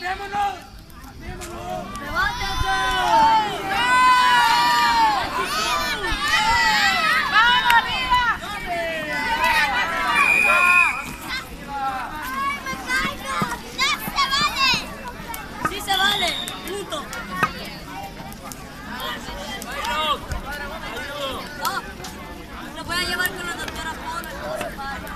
¡Atémonos! ¡Atémonos! ¡Levántense! ¡Vamos arriba! ¡Sí se vale! ¡Punto! No, lo voy a llevar con la doctora Polo y todo se para.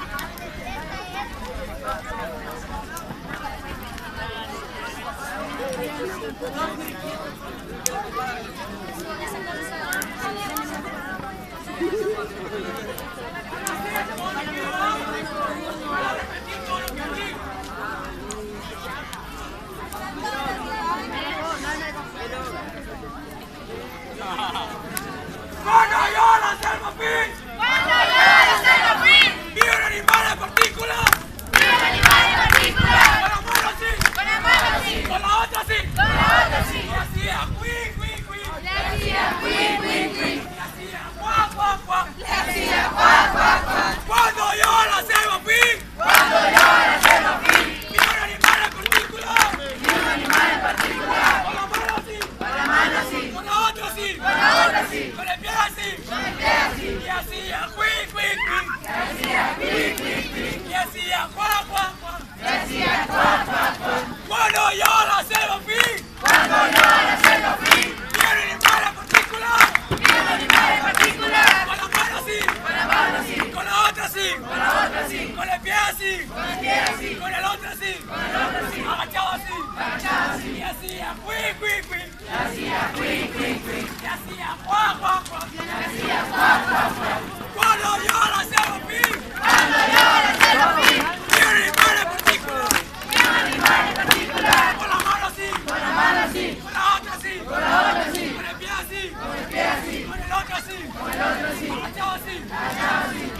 ¡Cuando llora Selma Fin! ¡Cuando llora Selma Fin! ¡Viva el animal en partículas! ¡Viva el animal en particular! ¡Con la mano así! ¡Con la mano así! ¡Con la otra así! ¡Con la otra así! Y hacía cuí, cuí, cuí. Le hacía cuí, cuí, cuí. Y hacía cuá, cuá, cuá. Le hacía cuá, cuá, cuá. ¡Cuando llora Selma Fin! ¡Cuando llora Selma Fin! ¡Viva el animal en partículas! ¡Viva el animal en particular! ¡Con la mano así! ¡Con la mano así! ¡Con la otra así! ¡Con la otra así! ¡Con el pie así! ¡Con el pie así! Y hacía cuí, cuí, cuí. Le hacía cuí, cuí, cuí. Y hacía cuá, cuá, cuá. Le hacía cuá, cuá, cuá. ¡Cuando llora Selma Fin! ¡Cuando llora Selma Fin! ¡Viva el animal en partículas! ¡Viva el animal en particular! ¡Con la mano así! ¡Con la mano así! ¡Con la otra así! ¡Con la otra así! ¡Con el pie así! ¡Con el pie así! ¡Con el otro así! ¡Con el otro así! ¡Agachado así! ¡Agachado así! Y hacía cuí, cuí, cuí. Le hacía cuí, cuí, cuí. Y hacía cuá, cuá, cuá. Le hacía cuá, cuá, cuá. ¡Cuando llora Selma Fin! ¡Cuando llora Selma Fin! ¡Viva el animal en partículas! ¡Viva el animal en particular! ¡Con la mano así! ¡Con la mano así! ¡Con la otra así! ¡Con la otra así! ¡Con el pie así! ¡Con el pie así! ¡Con el otro así! ¡Con el otro así! ¡Agachado así! ¡Agachado así!